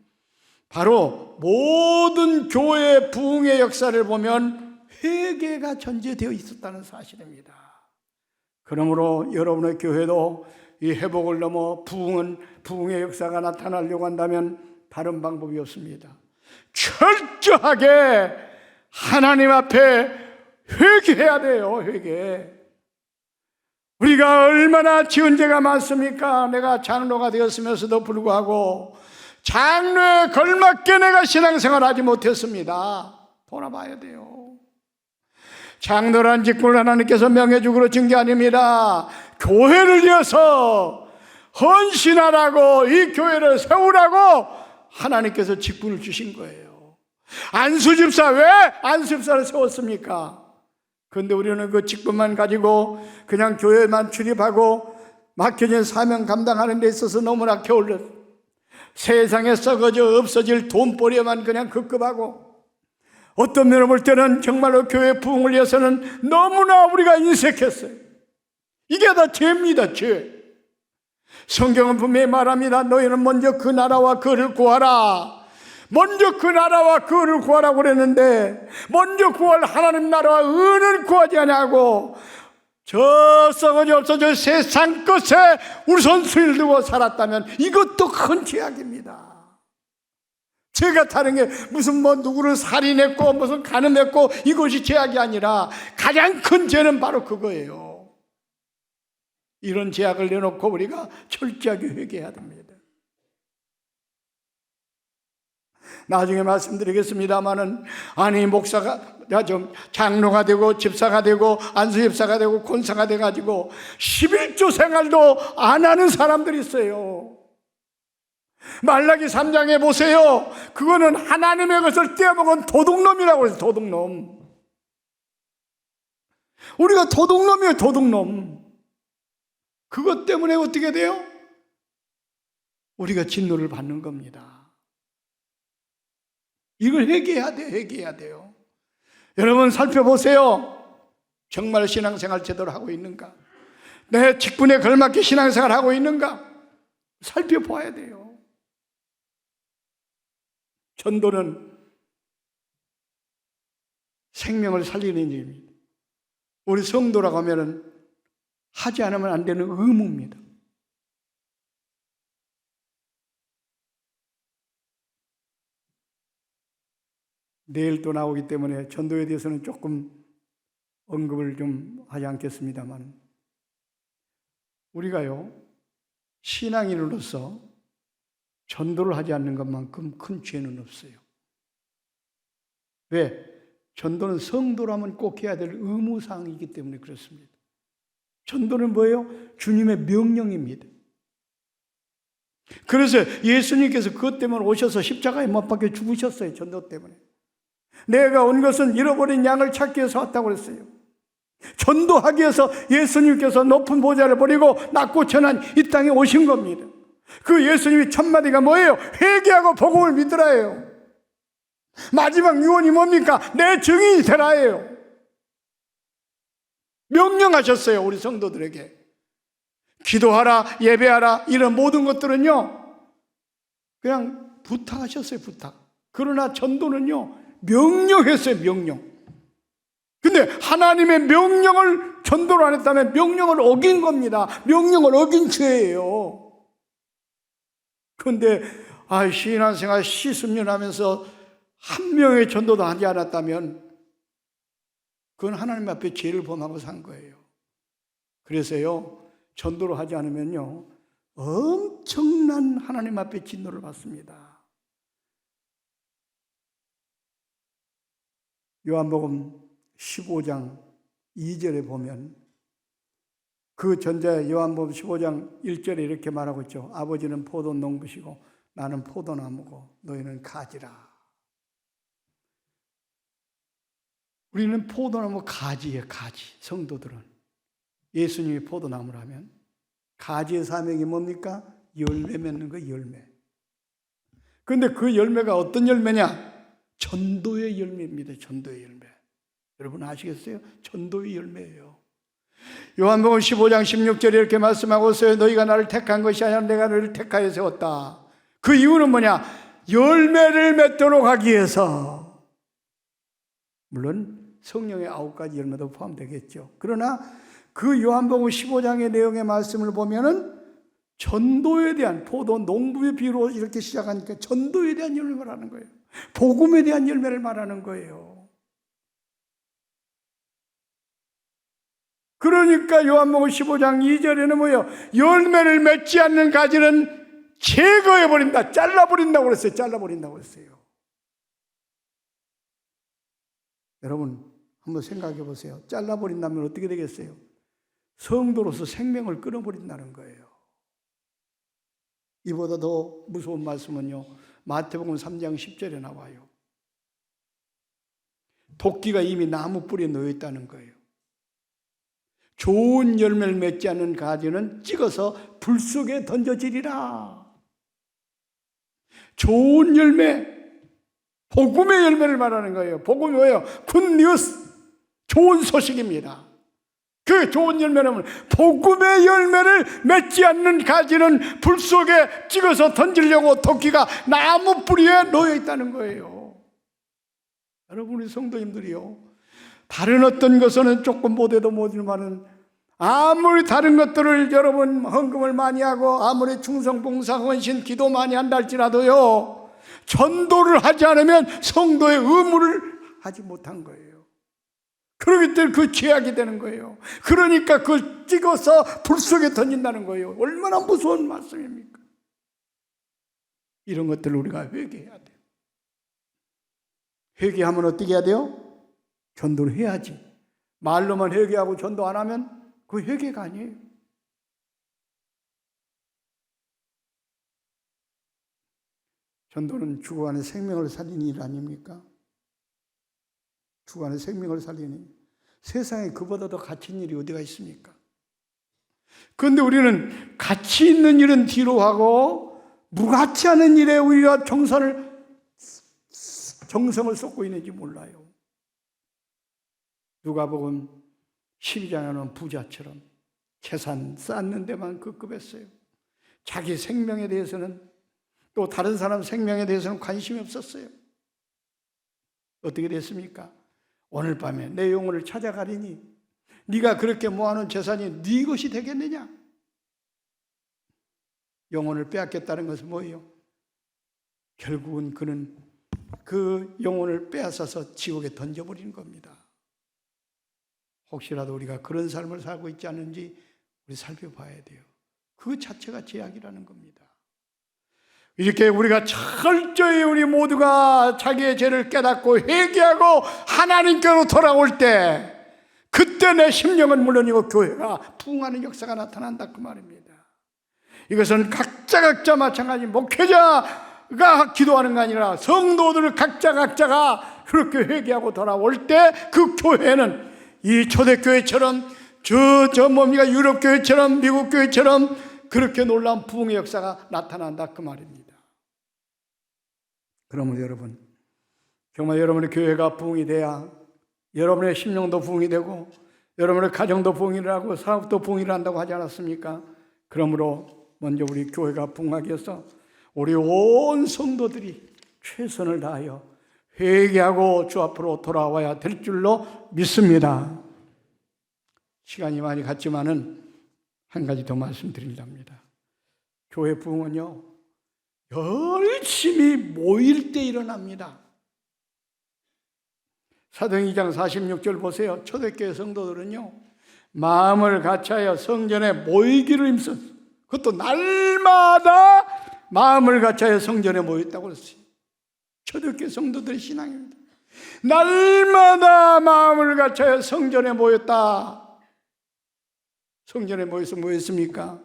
바로 모든 교회 부흥의 역사를 보면 회개가 전제되어 있었다는 사실입니다. 그러므로 여러분의 교회도 이 회복을 넘어 부흥의 역사가 나타나려고 한다면 다른 방법이 없습니다. 철저하게 하나님 앞에 회개해야 돼요. 회개. 우리가 얼마나 지은 죄가 많습니까? 내가 장로가 되었으면서도 불구하고 장로에 걸맞게 내가 신앙생활 하지 못했습니다. 돌아봐야 돼요. 장로란 직분을 하나님께서 명예죽으로 준 게 아닙니다. 교회를 위해서 헌신하라고, 이 교회를 세우라고 하나님께서 직분을 주신 거예요. 안수집사, 왜 안수집사를 세웠습니까? 그런데 우리는 그 직분만 가지고 그냥 교회만 출입하고 맡겨진 사명 감당하는 데 있어서 너무나 게을렀어요. 세상에 썩어져 없어질 돈벌이에만 그냥 급급하고, 어떤 면을 볼 때는 정말로 교회 부흥을 위해서는 너무나 우리가 인색했어요. 이게 다 죄입니다. 죄. 성경은 분명히 말합니다. 너희는 먼저 그 나라와 그를 구하라. 먼저 그 나라와 그를 구하라고 그랬는데, 먼저 구할 하나님 나라와 의를 구하지 않냐고 저 썩어져 없어져 세상 것에 우선순위를 두고 살았다면 이것도 큰 죄악입니다. 죄가 다른 게 무슨 누구를 살인했고 무슨 간음했고 이것이 죄악이 아니라 가장 큰 죄는 바로 그거예요. 이런 죄악을 내놓고 우리가 철저하게 회개해야 됩니다. 나중에 말씀드리겠습니다마는, 아니 목사가 좀 장로가 되고 집사가 되고 안수집사가 되고 권사가 돼가지고 11조 생활도 안 하는 사람들이 있어요. 말라기 3장에 보세요. 그거는 하나님의 것을 떼어먹은 도둑놈이라고 해서 도둑놈. 우리가 도둑놈이에요. 도둑놈. 그것 때문에 어떻게 돼요? 우리가 진노를 받는 겁니다. 이걸 회개해야 돼요. 회개해야 돼요. 여러분 살펴보세요. 정말 신앙생활 제대로 하고 있는가? 내 직분에 걸맞게 신앙생활 하고 있는가? 살펴봐야 돼요. 전도는 생명을 살리는 일입니다. 우리 성도라고 하면은 하지 않으면 안 되는 의무입니다. 내일 또 나오기 때문에 전도에 대해서는 조금 언급을 좀 하지 않겠습니다만, 우리가요 신앙인으로서 전도를 하지 않는 것만큼 큰 죄는 없어요. 왜? 전도는 성도라면 꼭 해야 될 의무사항이기 때문에 그렇습니다. 전도는 뭐예요? 주님의 명령입니다. 그래서 예수님께서 그것 때문에 오셔서 십자가에 못 박혀 죽으셨어요. 전도 때문에. 내가 온 것은 잃어버린 양을 찾기 위해서 왔다고 그랬어요. 전도하기 위해서 예수님께서 높은 보좌를 버리고 낮고 천한 이 땅에 오신 겁니다. 그 예수님이 첫 마디가 뭐예요? 회개하고 복음을 믿으라예요. 마지막 유언이 뭡니까? 내 증인이 되라예요. 명령하셨어요, 우리 성도들에게. 기도하라, 예배하라, 이런 모든 것들은요, 그냥 부탁하셨어요, 부탁. 그러나 전도는요, 명령했어요, 명령. 근데 하나님의 명령을 전도를 안 했다면 명령을 어긴 겁니다. 명령을 어긴 죄예요. 그런데 신앙생활 10년 하면서 한 명의 전도도 하지 않았다면 그건 하나님 앞에 죄를 범하고 산 거예요. 그래서요, 전도를 하지 않으면요, 엄청난 하나님 앞에 진노를 받습니다. 요한복음 15장 2절에 보면 그 전자 요한복음 15장 1절에 이렇게 말하고 있죠. 아버지는 포도 농부시고 나는 포도나무고 너희는 가지라. 우리는 포도나무 가지예요, 가지. 성도들은 예수님이 포도나무라면 가지의 사명이 뭡니까? 열매 맺는 거, 열매. 그런데 그 열매가 어떤 열매냐? 전도의 열매입니다. 전도의 열매. 여러분 아시겠어요? 전도의 열매예요. 요한복음 15장 16절에 이렇게 말씀하고 있어요. 너희가 나를 택한 것이 아니라 내가 너를 택하여 세웠다. 그 이유는 뭐냐? 열매를 맺도록 하기 위해서. 물론 성령의 9가지 열매도 포함되겠죠. 그러나 그 요한복음 15장의 내용의 말씀을 보면은 전도에 대한, 포도 농부의 비유로 이렇게 시작하니까 전도에 대한 열매를 말하는 거예요. 복음에 대한 열매를 말하는 거예요. 그러니까 요한복음 15장 2절에는 뭐예요? 열매를 맺지 않는 가지는 제거해버린다, 잘라버린다고 그랬어요. 잘라버린다고 그랬어요. 여러분 한번 생각해 보세요. 잘라버린다면 어떻게 되겠어요? 성도로서 생명을 끊어버린다는 거예요. 이보다 더 무서운 말씀은요, 마태복음 3장 10절에 나와요. 도끼가 이미 나무 뿌리에 놓여 있다는 거예요. 좋은 열매를 맺지 않는 가지는 찍어서 불 속에 던져지리라. 좋은 열매, 복음의 열매를 말하는 거예요. 복음이 뭐예요? 굿뉴스, 좋은 소식입니다. 그 좋은 열매는 복음의 열매를 맺지 않는 가지는 불 속에 찍어서 던지려고 도끼가 나무 뿌리에 놓여 있다는 거예요. 여러분, 우리 성도님들이요, 다른 어떤 것은 조금 못해도 못지만은 아무리 다른 것들을 여러분 헌금을 많이 하고 아무리 충성, 봉사, 헌신, 기도 많이 한다 할지라도요, 전도를 하지 않으면 성도의 의무를 하지 못한 거예요. 그러기 때문에 그 죄악이 되는 거예요. 그러니까 그걸 찍어서 불 속에 던진다는 거예요. 얼마나 무서운 말씀입니까? 이런 것들을 우리가 회개해야 돼요. 회개하면 어떻게 해야 돼요? 전도를 해야지. 말로만 회개하고 전도 안 하면 그 회개가 아니에요. 전도는 죽어가는 생명을 살리는 일 아닙니까? 죽어가는 생명을 살리는 일. 세상에 그보다 더 가치 있는 일이 어디가 있습니까? 그런데 우리는 가치 있는 일은 뒤로 하고 무가치 않은 일에 우리가 정성을 쏟고 있는지 몰라요. 누가복음 12장에는 부자처럼 재산 쌓는 데만 급급했어요. 자기 생명에 대해서는, 또 다른 사람 생명에 대해서는 관심이 없었어요. 어떻게 됐습니까? 오늘 밤에 내 영혼을 찾아가리니 네가 그렇게 모아놓은 재산이 네 것이 되겠느냐? 영혼을 빼앗겠다는 것은 뭐예요? 결국은 그는 그 영혼을 빼앗아서 지옥에 던져버리는 겁니다. 혹시라도 우리가 그런 삶을 살고 있지 않은지 우리 살펴봐야 돼요. 그 자체가 죄악이라는 겁니다. 이렇게 우리가 철저히 우리 모두가 자기의 죄를 깨닫고 회개하고 하나님께로 돌아올 때, 그때 내 심령은 물론이고 교회가 부흥하는 역사가 나타난다, 그 말입니다. 이것은 각자 마찬가지, 목회자가 기도하는 게 아니라 성도들 각자가 그렇게 회개하고 돌아올 때 그 교회는 이 초대교회처럼 뭡니까? 유럽교회처럼 미국 교회처럼 그렇게 놀라운 부흥의 역사가 나타난다 그 말입니다. 그러면 여러분, 정말 여러분의 교회가 부흥이 돼야 여러분의 심령도 부흥이 되고 여러분의 가정도 부흥이 하고 사업도 부흥이 한다고 하지 않았습니까? 그러므로 먼저 우리 교회가 부흥하기 위해서 우리 온 성도들이 최선을 다하여 회개하고 주 앞으로 돌아와야 될 줄로 믿습니다. 시간이 많이 갔지만은 한 가지 더 말씀드리렵니다. 교회 부흥은요, 열심히 모일 때 일어납니다. 사도행 2장 46절 보세요. 초대교회 성도들은요, 마음을 같이하여 성전에 모이기를 힘썼어요. 그것도 날마다 마음을 같이하여 성전에 모였다고 그랬어요. 초대교회 성도들의 신앙입니다. 날마다 마음을 같이하여 성전에 모였다. 성전에 모여서 뭐 했습니까?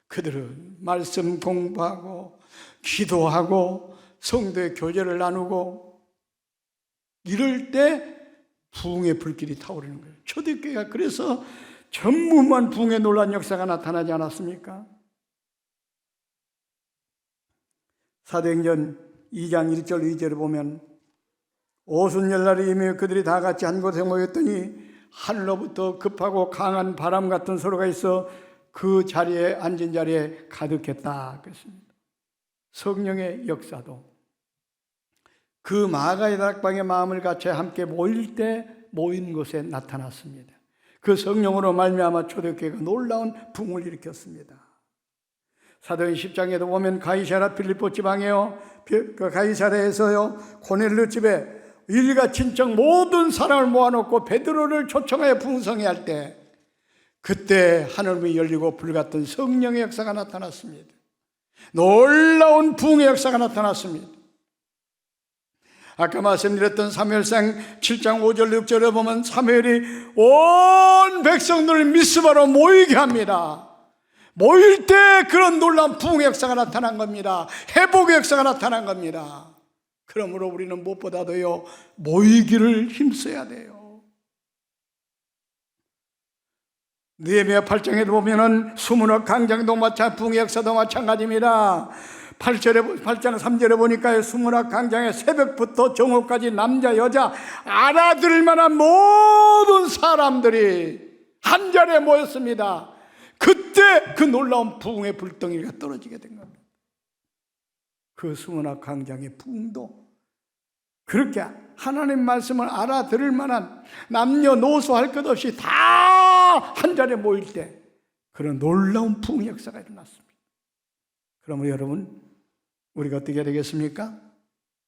그들은 말씀 공부하고 기도하고 성도의 교제를 나누고 이럴 때 부흥의 불길이 타오르는 거예요. 초대교회가 그래서 전무한 부흥의 놀라운 역사가 나타나지 않았습니까? 사도행전 2장 1절 2절을 보면 오순절날이 이미 그들이 다 같이 한 곳에 모였더니 하늘로부터 급하고 강한 바람 같은 소리가 있어 그 자리에 앉은 자리에 가득했다 그랬습니다. 성령의 역사도 그 마가의 다락방에 마음을 같이 함께 모일 때 모인 곳에 나타났습니다. 그 성령으로 말미암아 초대교회가 놀라운 부흥을 일으켰습니다. 사도행 10장에도 보면 가이사랴 빌립보 지방에요, 가이사랴에서요 고넬료 집에 일가 친척 모든 사람을 모아놓고 베드로를 초청하여 부흥성회 할 때 그때 하늘문이 열리고 불같은 성령의 역사가 나타났습니다. 놀라운 부흥의 역사가 나타났습니다. 아까 말씀드렸던 사무엘상 7장 5절 6절에 보면 사무엘이 온 백성들을 미스바로 모이게 합니다. 모일 때 그런 놀라운 부흥의 역사가 나타난 겁니다. 회복의 역사가 나타난 겁니다. 그러므로 우리는 무엇보다도요 모이기를 힘써야 돼요. 느헤미야 8장에도 보면은 수문학 강장도 부흥의 역사도 마찬가지입니다. 8장 3절에 보니까 수문학 강장에 새벽부터 정오까지 남자 여자 알아들을 만한 모든 사람들이 한 자리에 모였습니다. 그때 그 놀라운 부흥의 불덩이가 떨어지게 된 겁니다. 그 수문학 강장의 부흥도 그렇게 하나님 말씀을 알아들을 만한 남녀노소 할 것 없이 다 한 자리에 모일 때 그런 놀라운 부흥의 역사가 일어났습니다. 그러면 여러분 우리가 어떻게 해야 되겠습니까?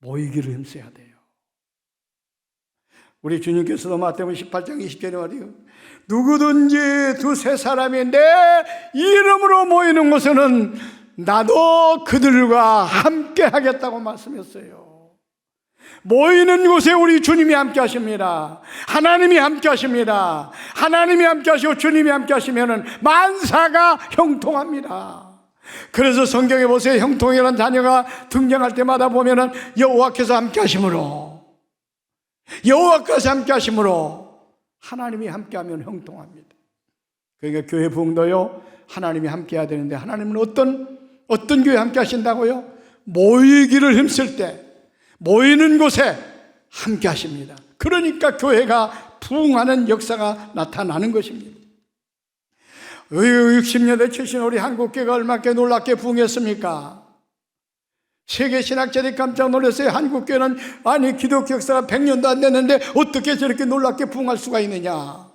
모이기를 힘써야 돼요. 우리 주님께서도 마태복음 18장 20절에 말이요, 누구든지 두세 사람이 내 이름으로 모이는 곳에는 나도 그들과 함께 하겠다고 말씀했어요. 모이는 곳에 우리 주님이 함께 하십니다. 하나님이 함께 하십니다. 하나님이 함께 하시고 주님이 함께 하시면 만사가 형통합니다. 그래서 성경에 보세요. 형통이라는 단어가 등장할 때마다 보면은 여호와께서 함께 하심으로, 여호와께서 함께 하심으로 하나님이 함께 하면 형통합니다. 그러니까 교회 부흥도요 하나님이 함께 해야 되는데 하나님은 어떤 교회 함께 하신다고요? 모이기를 힘쓸 때 모이는 곳에 함께 하십니다. 그러니까 교회가 부흥하는 역사가 나타나는 것입니다. 60년대 70년대 우리 한국교회가 얼마나 놀랍게 부흥했습니까? 세계 신학자들이 깜짝 놀랐어요. 한국교회는 아니 기독교 역사가 100년도 안 됐는데 어떻게 저렇게 놀랍게 부흥할 수가 있느냐.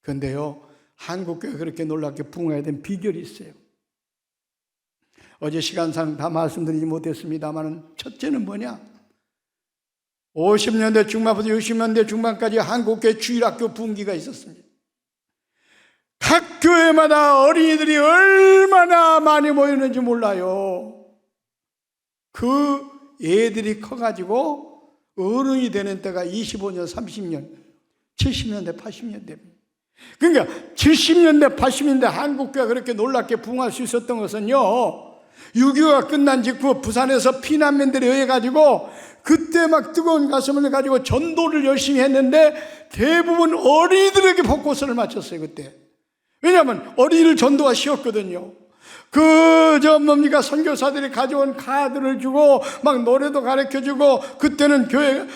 그런데요 한국교회가 그렇게 놀랍게 부흥해야 되는 비결이 있어요. 어제 시간상 다 말씀드리지 못했습니다만 첫째는 뭐냐, 50년대 중반부터 60년대 중반까지 한국교회 주일학교 부흥기가 있었습니다. 각 교회마다 어린이들이 얼마나 많이 모이는지 몰라요. 그 애들이 커가지고 어른이 되는 때가 25년, 30년, 70년대, 80년대입니다. 그러니까 70년대, 80년대 한국교회가 그렇게 놀랍게 부흥할 수 있었던 것은요, 6.25가 끝난 직후 부산에서 피난민들에 의해 가지고 그때 막 뜨거운 가슴을 가지고 전도를 열심히 했는데 대부분 어린이들에게 복고선을 맞췄어요. 그때. 왜냐하면 어린이를 전도가 쉬웠거든요. 선교사들이 가져온 카드를 주고 막 노래도 가르쳐주고, 그때는 교회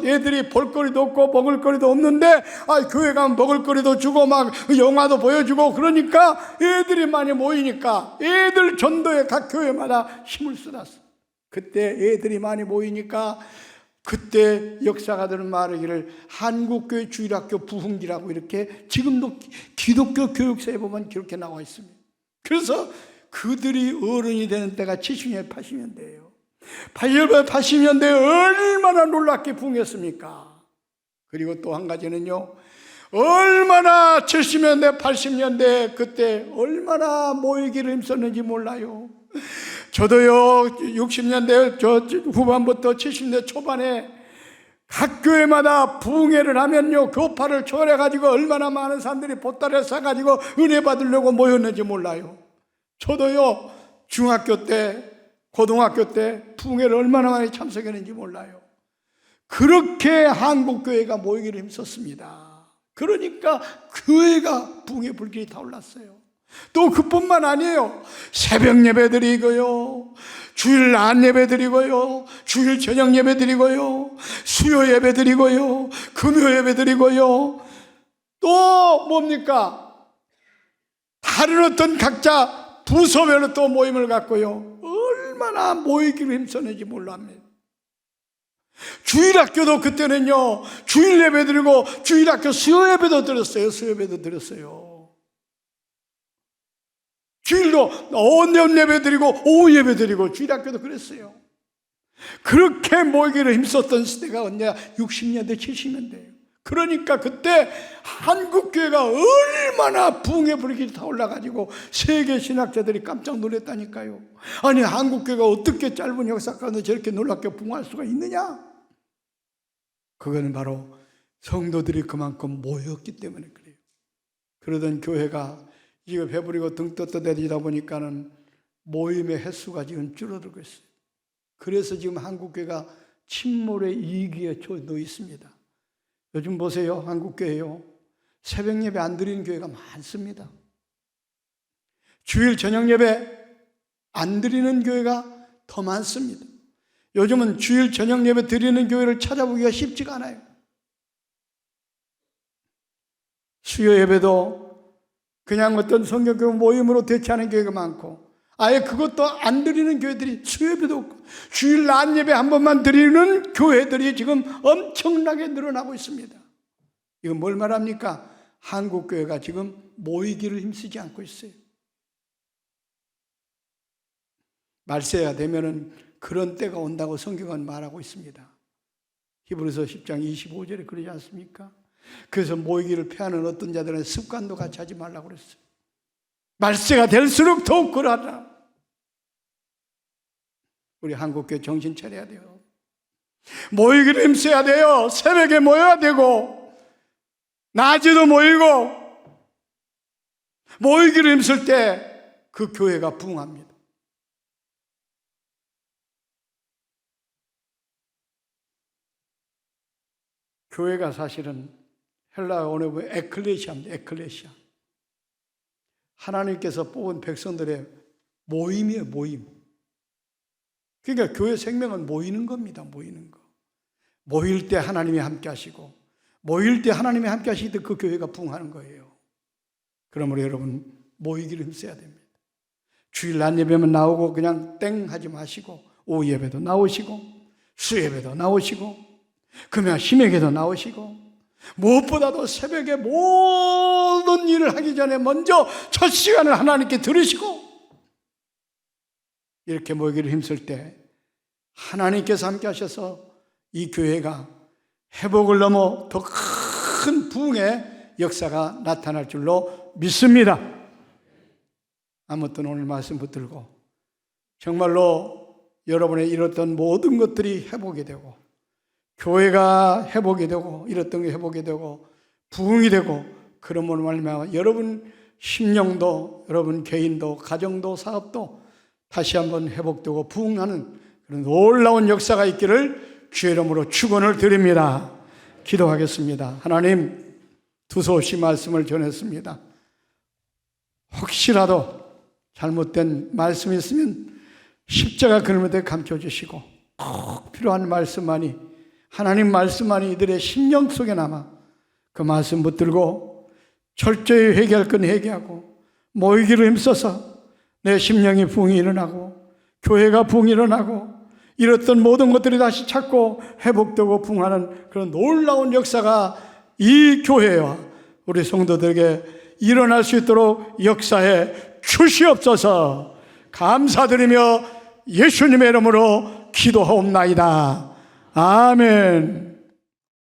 애들이 볼거리도 없고 먹을거리도 없는데 교회 가면 먹을거리도 주고 막 영화도 보여주고, 그러니까 애들이 많이 모이니까 애들 전도에 각 교회마다 힘을 쏟았어. 그때 애들이 많이 모이니까 그때 역사가들은 말하기를 한국교회 주일학교 부흥기라고 이렇게 지금도 기독교 교육서에 보면 그렇게 나와 있습니다. 그래서 그들이 어른이 되는 때가 70년, 80년대예요. 80년대에 얼마나 놀랍게 부흥했습니까? 그리고 또 한 가지는요, 얼마나 70년대, 80년대 그때 얼마나 모이기를 힘썼는지 몰라요. 저도요 60년대 후반부터 70년대 초반에 각 교회마다 부흥회를 하면요, 교파를 초월해가지고 얼마나 많은 사람들이 보따리를 싸가지고 은혜 받으려고 모였는지 몰라요. 저도요 중학교 때, 고등학교 때 부흥회를 얼마나 많이 참석했는지 몰라요. 그렇게 한국교회가 모이기를 힘썼습니다. 그러니까 교회가 부흥의 불길이 타올랐어요. 또 그뿐만 아니에요. 새벽 예배 드리고요, 주일 낮 예배 드리고요, 주일 저녁 예배 드리고요, 수요 예배 드리고요, 금요 예배 드리고요, 또 뭡니까? 다른 어떤 각자 부서별로 또 모임을 갖고요, 얼마나 모이기를 힘썼는지 몰랍니다. 주일학교도 그때는요 주일 예배 드리고 주일학교 수요 예배도 드렸어요. 수요 예배도 드렸어요. 주일도 언년 예배 드리고 오후 예배 드리고 주일학교도 그랬어요. 그렇게 모이기를 힘썼던 시대가 언제야? 60년대 70년대예요. 그러니까 그때 한국교회가 얼마나 부흥의 불길이 타올라가지고 세계 신학자들이 깜짝 놀랐다니까요. 아니 한국교회가 어떻게 짧은 역사 가운데 저렇게 놀랍게 부흥할 수가 있느냐? 그거는 바로 성도들이 그만큼 모였기 때문에 그래요. 그러던 교회가 지금 배부리고 등 떳떳해지다 보니까는 모임의 횟수가 지금 줄어들고 있어요. 그래서 지금 한국교회가 침몰의 위기에 놓여 있습니다. 요즘 보세요. 한국교회요, 새벽 예배 안 드리는 교회가 많습니다. 주일 저녁 예배 안 드리는 교회가 더 많습니다. 요즘은 주일 저녁 예배 드리는 교회를 찾아보기가 쉽지가 않아요. 수요 예배도 그냥 어떤 성경교회 모임으로 대체하는 교회가 많고, 아예 그것도 안 드리는 교회들이 수요 예배도 없고, 주일 낮 예배 한 번만 드리는 교회들이 지금 엄청나게 늘어나고 있습니다. 이건 뭘 말합니까? 한국교회가 지금 모이기를 힘쓰지 않고 있어요. 말세가 되면은 그런 때가 온다고 성경은 말하고 있습니다. 히브리서 10장 25절에 그러지 않습니까? 그래서 모이기를 피하는 어떤 자들은 습관도 같이 하지 말라고 그랬어요. 말세가 될수록 더욱 그러하라. 우리 한국교회 정신 차려야 돼요. 모이기를 힘써야 돼요. 새벽에 모여야 되고 낮에도 모이고, 모이기를 힘쓸 때 그 교회가 부흥합니다. 교회가 사실은 헬라어 원어에 보면 에클레시아입니다. 에클레시아. 하나님께서 뽑은 백성들의 모임이에요. 모임. 그러니까 교회 생명은 모이는 겁니다. 모이는 거. 모일 때 하나님이 함께 하시고, 모일 때 하나님이 함께 하실 때 그 교회가 부흥하는 거예요. 그러므로 여러분 모이기를 힘써야 됩니다. 주일 낮 예배만 나오고 그냥 땡 하지 마시고, 오후 예배도 나오시고 수 예배도 나오시고 금요 심야기도 나오시고, 무엇보다도 새벽에 모든 일을 하기 전에 먼저 첫 시간을 하나님께 들으시고, 이렇게 모이기를 힘쓸 때 하나님께서 함께 하셔서 이 교회가 회복을 넘어 더 큰 부흥의 역사가 나타날 줄로 믿습니다. 아무튼 오늘 말씀 붙들고 정말로 여러분의 잃었던 모든 것들이 회복이 되고, 교회가 회복이 되고, 잃었던 게 회복이 되고 부흥이 되고, 그러므로 말미암아 여러분 심령도, 여러분 개인도, 가정도, 사업도 다시 한번 회복되고 부흥하는 그런 놀라운 역사가 있기를 주의 이름으로 축원을 드립니다. 기도하겠습니다. 하나님, 두서없이 말씀을 전했습니다. 혹시라도 잘못된 말씀이 있으면 십자가 그늘에 감춰주시고 꼭 필요한 말씀만이, 하나님 말씀만이 이들의 심령 속에 남아 그 말씀 붙들고 철저히 회개할 건 회개하고 모이기를 힘써서 내 심령이 부흥이 일어나고 교회가 부흥이 일어나고 잃었던 모든 것들이 다시 찾고 회복되고 부흥하는 그런 놀라운 역사가 이 교회와 우리 성도들에게 일어날 수 있도록 역사해 주시옵소서. 감사드리며 예수님의 이름으로 기도하옵나이다. 아멘.